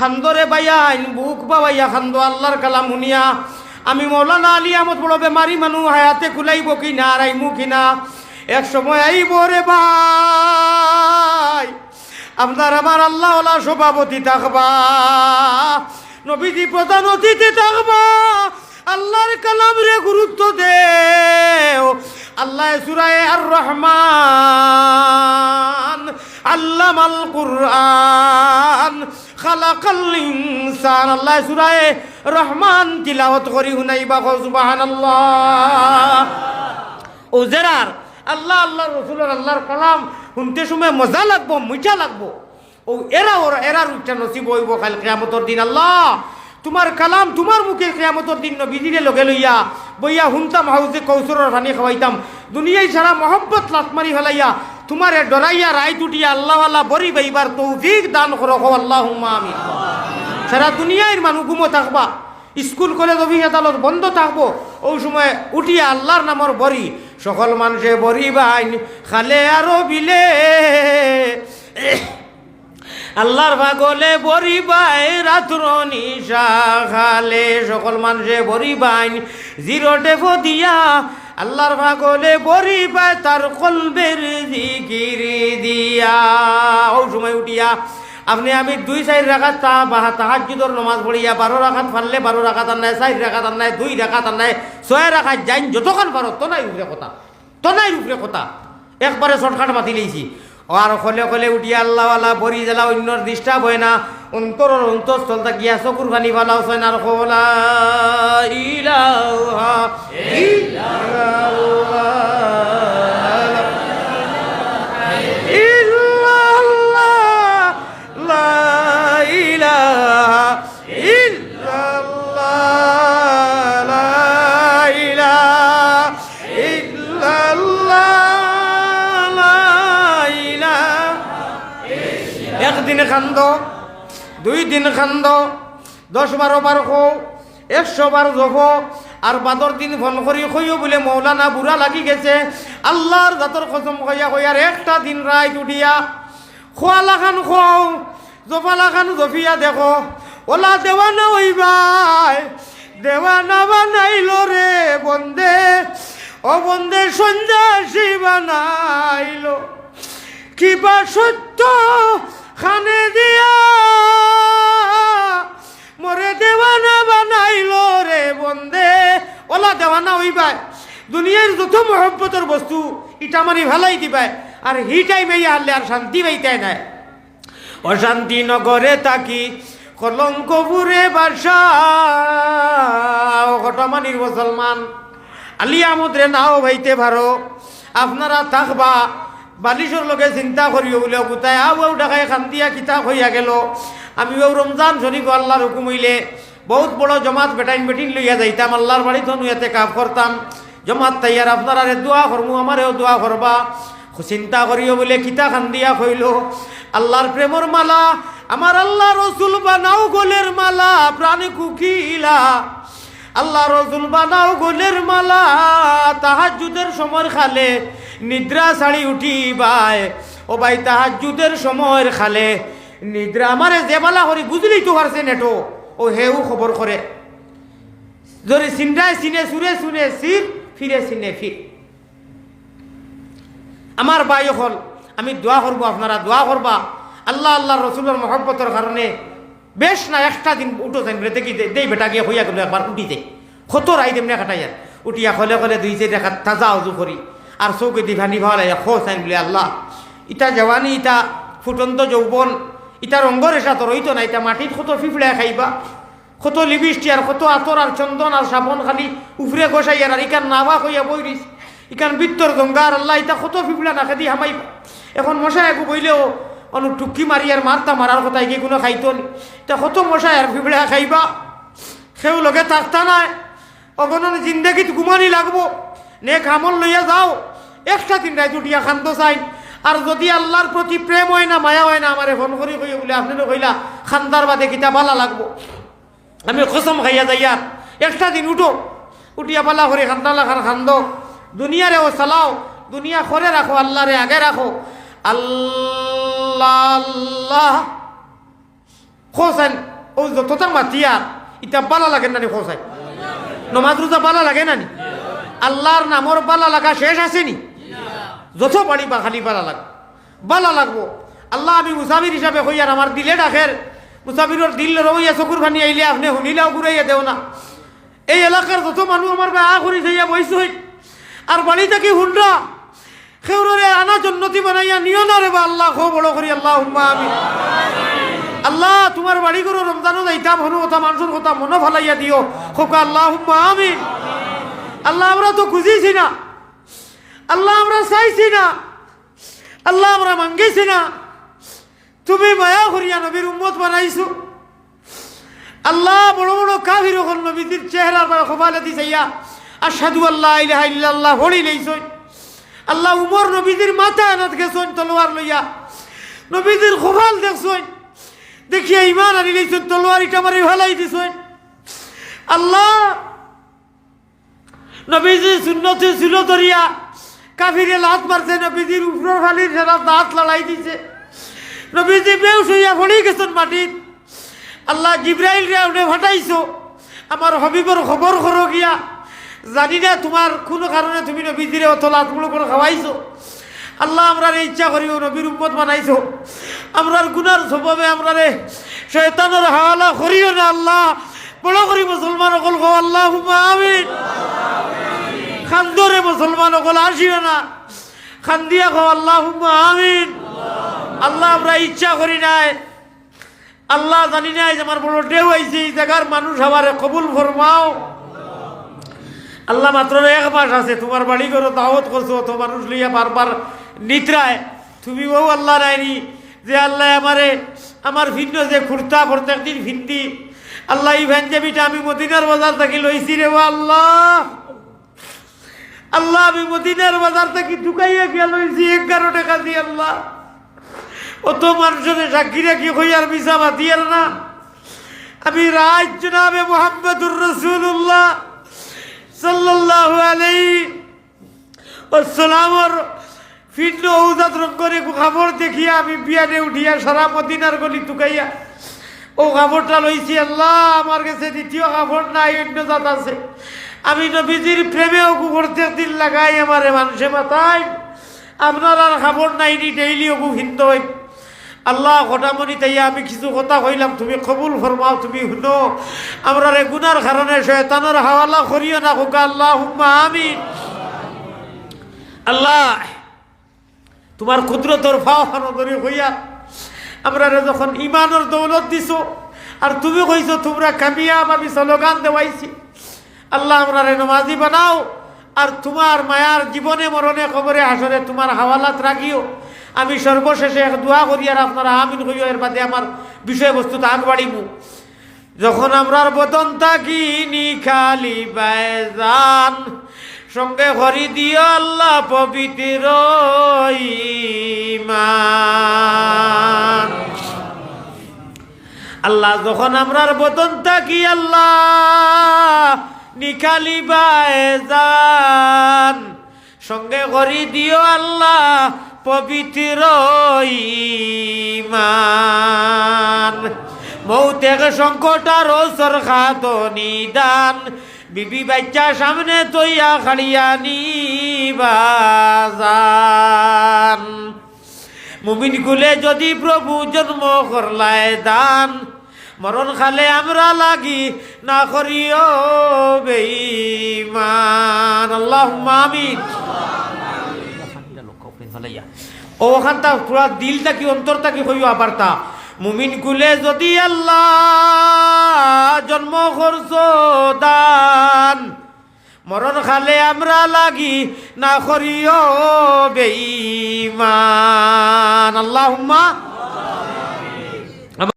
খান্দরে বাইয়া আইন বুক বাবাইয়া খান্দো আল্লাহর কালাম শুনিয়া আমি মৌলানা আলী আহমদ বড় বেমারি মানুষ হায়াতে কুলাইব কি না আইমু কিনা এক সময় আইব রে ভাই আপনার আমার আল্লাহ সভাপতি থাকবা নবীজি প্রধান অতিথি থাকবা আল্লাহর কালাম রে গুরুত্ব দেও আল্লাহ সূরায়ে আর রহমান আল্লামাল কুরআন খালাকাল ইনসান আল্লাহ সূরায়ে রহমান তিলাওয়াত করি হুনাইবা সুবহানাল্লাহ ও জেরার আল্লাহ আল্লাহর রাসূলের আল্লাহর কালাম শুনতে সময় মজা লাগবো মিঠা লাগবো ও এরার উচ্চা নসিব হইব কাল কিয়ামতের দিন আল্লাহ তোমার কালাম তোমার মুখে কিয়ামতের দিন নবীজিরে লগে লইয়া বইয়া হুনতাম হাউজে কৌসরের পানি খাওয়াইতাম দুনিয়ায় সারা মহব্বত লাত মারি ফেলাইয়া তোমারে ডরাইয়া রায় টুটিয়া আল্লাহ আল্লাহ বরি বাইবার তৌফিক দান করো আল্লাহুম্মা আমিন সারা দুনিয়ার মানুষ ঘুমো থাকবা স্কুল কলেজ অফিস আদালত বন্ধ থাকবো ওই সময় উঠিয়া আল্লাহর নামর বরি সকল মানুষে বরি বাইন খালে আরো বিলে আল্লাহর পাগলে বরি বাই রাত্র নিশা খালে সকল মানুষে বরি বাইন জিরো টেফো দিয়া আল্লাহর পাগলে বরি পায় তার কলবের জিকির দিয়া ওই সময় উঠিয়া আপনি আমি 2-4 রাকাত তাহাজ্জুদের নামাজ পড়িয়া 12 রাকাত পারলে 12 রাকাত আর নাই 4 রাকাত আর নাই 2 রাকাত আর নাই 6 রাকাত যাইন যতক্ষণ পারো তো নাই উপরে কথা একবারে শর্টকাট মাতি লইছি আর খলে খলে উঠিয়া আল্লাহওয়ালা বরি জ্বালা অন্যর ডিস্টার্ব হয় না অন্তরের অন্তঃস্থলটা গিয়া চকুর পানি ফালাও হয় না খোলা ইলাহা একদিন খান্দ 2 দিন খান্দ 10-12 বার খো 100 বার জফ আর বাদর দিন ফোন করি কইও বলে মৌলানা বুড়া লাগি গেছে আল্লাহর জাতর কসম কইয়া কইয়ার একটা দিন রাত উঠিয়া খোয়ালা খান খাও জফালা খান জফিয়া দেখো ওলা দেওয়ানা ওই ভাই দেওয়ানা বানাইল রে বন্দে ও বন্দে সন্ন্যাসী বানাইল কিবা সত্য খানে দিয়া মরে দেওয়ানা বানাইল রে বন্দে ওলা দেওয়ানা হইবাই দুনিয়ার যত মহব্বতের বস্তু ইটা মারি ভালাই দিবাই আর হি টাইমে হারলে আর শান্তি পাইতাই নাই অশান্তি নগরে তাকি কলঙ্কপুরে বাসা ঘটমানির মুসলমান আলী আহমদ রে নাও ভাইতে পারো আপনারা থাকবা বালিশর লগে চিন্তা করিও বলে কোথায় আউ ডাকায় খান্তিয়া কিতাব হইয়া গেল আমি রমজান শরীফ আল্লাহর হুকুম হইলে বহুত বড় জমাত বেটিন লইয়া যাইতাম আল্লাহর বাড়িতে নুয়াতে কাজ করতাম জমাত তাইয়ার আপনারা দোয়া করমু আমারেও দোয়া করবা চিন্তা করিও বলে কিতা খান্দিয়া হইল আল্লাহর প্রেমর মালা আমার আল্লাহ রসুল বানাও গোলের মালা প্রাণে কুকিলা আল্লাহ রসুল বানাও গোলের মালা তাহাজ্জুদের সময় খালে নিদ্রা ছাড়ি উঠি বাই ও ভাই তাহাজ্জুদের সময়ের খালে নিদ্রা আমারে যে বালা করি বুঝলি তো পারছে নেটো ও হেউ খবর করে যদি সিন্দায় সিনে সুরে শুনে সির ফিরে সিনে ফির আমার ভাই হল আমি দোয়া করবো আপনারা দোয়া করবা আল্লাহ আল্লাহ রসুলের মহব্বতের কারণে বেশ না একটা দিন উঠো যাই দেখি দেই বেটা গিয়ে হইয়া গেল একবার উঠি যাই কত রাই দেমনে কাটাইয়ার উঠিয়া খলে খলে 2-4 দেখা তাজা উজু করি আর চৌকে দিভানি ভালো খো চাইন বলে আল্লাহ ইটা জওয়ানি ইটা ফুটন্ত যৌবন ইটা রঙর এসা তোর হইতো না ইটা মাটিত কত ফিফড়ে খাইবা কত লিবিষ্টি আর কত আতর আর চন্দন আর সাবন খালি উফরে গোসাইয়ার আর ইকান নাভা কইয়া বইরিস ইকান বিত্তর গঙ্গার আল্লাহ ইটা কত ফিফড়া না খেদি হামাইবা এখন মশাই একু বইলেও অনু টুকি মারি আর মারার কথা কি কোনো খাইতো নি তা কত মশাই আর ফিফড়া খাইবা সেও লগে থাকতা নাই অগণন জিন্দেগিত ঘুমানি লাগবো নে খামল লইয়া যাও একটা দিন রাত উঠিয়া খান্দ চাই আর যদি আল্লাহর প্রতি প্রেম হয় না মায়া হয় না আমারে ফোন করি কইয়া বলে আপনি কইলা খান্দার বাদে কিতা ভালা লাগবো আমি কসম খাইয়া যাইয়া একটা দিন উঠিয়া পালা করে খান্দালা খান্দ দুনিয়ারেও চালাও দুনিয়া করে রাখো আল্লাহরে আগে রাখো আল্লাহ আল্লাহ খোঁচান ও যতটা মাতিয়া ইটা বালা লাগে নানি খোঁচাই নমাজ রোজা বালা লাগে নানি আল্লাহর নামর বালা লাগা শেষ আসেনি যত বাড়ি বা খালি বালা লাগবো আল্লাহ আমি মুসাফির হিসাবে হই আর আমার দিলে ডাকের মুসাফিরের দিল রইয়া চকুর ভানি আইলে আপনি শুনিলাও ঘুরাইয়া দেও না এই এলাকার যত মানুষ আমার আ করি যাইয়া বইসই আর বাড়ি থাকি হুন্ডা খেউরে আনা জন্নতি বানাইয়া নিও না রে বা আল্লাহ খো বড় করি আল্লাহ আমি আল্লাহ তোমার বাড়ি করো রমজানও যাইতাম হনু কথা মানুষের কথা মনে ভালাইয়া দিও খোকা আল্লাহ আমি আল্লাহ আমরা তো খুঁজিছি না আল্লাহ আমরা চাইছি না আল্লাহ আমরা মাঙ্গেছি না তুমি মায়া করিয়া নবীর উম্মত বানাইছো আল্লাহ বড় বড় কাফির ওখান নবীদের চেহারার খোবালে দিছাইয়া আশহাদু আল্লাহ ইলাহা ইল্লাল্লাহ হলি লইছই আল্লাহ উমর নবীদের মাথা আনাত গেছন তলোয়ার লইয়া নবীদের খোবাল দেখছই দেখিয়া ইমান আনি লইছন তলোয়ার ইটা মারি ভালাই দিছই আল্লাহ নবীজি সুন্নতে ছিল ধরিয়া কাফিরে লাত মারছে নবীজির উপর ফালির সারা দাঁত লড়াই দিছে নবীজি বেউস হইয়া পড়ে গেছেন মাটিত আল্লাহ জিব্রাইল রে উঠে ফাটাইছো আমার হবিবর খবর করো গিয়া জানি না তোমার কোনো কারণে তুমি নবীজিরে অত লাতগুলো করে খাওয়াইছো আল্লাহ আমরা ইচ্ছা করিও নবীর উম্মত বানাইছো আমরার গুনার স্বভাবে আমরা শয়তানের হাওয়ালা করিও না আল্লাহ বড় করি মুসলমান অকল গো আল্লাহ আমিন খান্দরে মুসলমান অকল আসিও না খান্দিয়া গো আল্লাহ আমিন আল্লাহ আমরা ইচ্ছা করি নাই আল্লাহ জানি নাই যে আমার বড় ঢেউ আইছে এই জায়গার মানুষ আমারে কবুল ফরমাও আল্লাহ মাত্র 1 মাস আছে তোমার বাড়ি করো দাওয়াত করছো তো মানুষ লইয়া বারবার নিত্রায় তুমি ও আল্লাহ রাইনি যে আল্লাহ আমারে আমার ভিন্ন যে কুর্তা প্রত্যেক দিন ভিন্দি আল্লাহ এই ভেঞ্জাবিটা আমি মদিনার বাজার থেকে লইছি রে আল্লাহ আল্লাহ আমি মদিনার বাজার থেকে ঢুকাইয়া গিয়া লইছি 11 টাকা দিয়ে আল্লাহ অত মানুষের সাক্ষী রাখি হইয়ার মিশা বাতিয়ার না আমি রাজ জনাবে মুহাম্মদুর রাসূলুল্লাহ সাল্লাল্লাহু আলাইহি ওয়াসাল্লামর ফিন্ন ঔজাত করে খবর দেখিয়া আমি বিয়ানে উঠিয়া সারা মদিনার গলি টুকাইয়া ও খবরটা লইছি আল্লাহ আমার কাছে দ্বিতীয় খবর নাই অন্য জাত আছে আমি নবীজির প্রেমেও প্রত্যেক দিন লাগাই আমারে মানুষে মাথায় আপনার আর খবর নাই নি ডেইলি ওগু হিন্দ হই আল্লাহ ঘটামনি তাইয়া আমি কিছু কথা কইলাম তুমি কবুল ফরমাও তুমি শুনো আমরা রে গুনার কারণে শয়তানের হাওয়ালা করিও না খোকা আল্লাহুম্মা আমিন আল্লাহ তোমার কুদরতর ফাওয়ানো ধরে হইয়া আমরা যখন ইমানের দৌলত দিছো আর তুমি কইছো তোমরা কামিয়াব আমি স্লোগান দেওয়াইছি আল্লাহ আমরা রে নামাজি বানাও আর তোমার মায়ার জীবনে মরণে কবরে হাসরে তোমার হাওয়ালাত রাখিও আমি সর্বশেষে এক দোয়া করি আর আপনারা আমিন কইও এর বাদে আমার বিষয়বস্তুটা আগ বাড়িমু যখন আমরার বদন থাকি নিখালি বাইজান সঙ্গে হরি দিও আল্লাহ পবিত্র ঈমান আল্লাহ যখন আমরার বদন থাকি আল্লাহ নিখালি বাইজান সঙ্গে হরি দিও আল্লাহ পবিত্র ঈমান মৌতেক সংকট আর ওসর খাত নিদান বিবি বাচ্চা সামনে তৈয়া খাড়িয়া নিবাজান মুমিন কুলে যদি প্রভু জন্ম করলায় দান মরণ খালে আমরা লাগি না করিও বেঈমান আল্লাহুম্মা আমিন ও ওখানটা পুরা দিলটা কি অন্তরটা কি হইও আবারটা মুমিন কুলে যদি আল্লাহ জন্ম করছো দান মরণ খালে আমরা লাগি না করিও বেঈমান আল্লাহুম্মা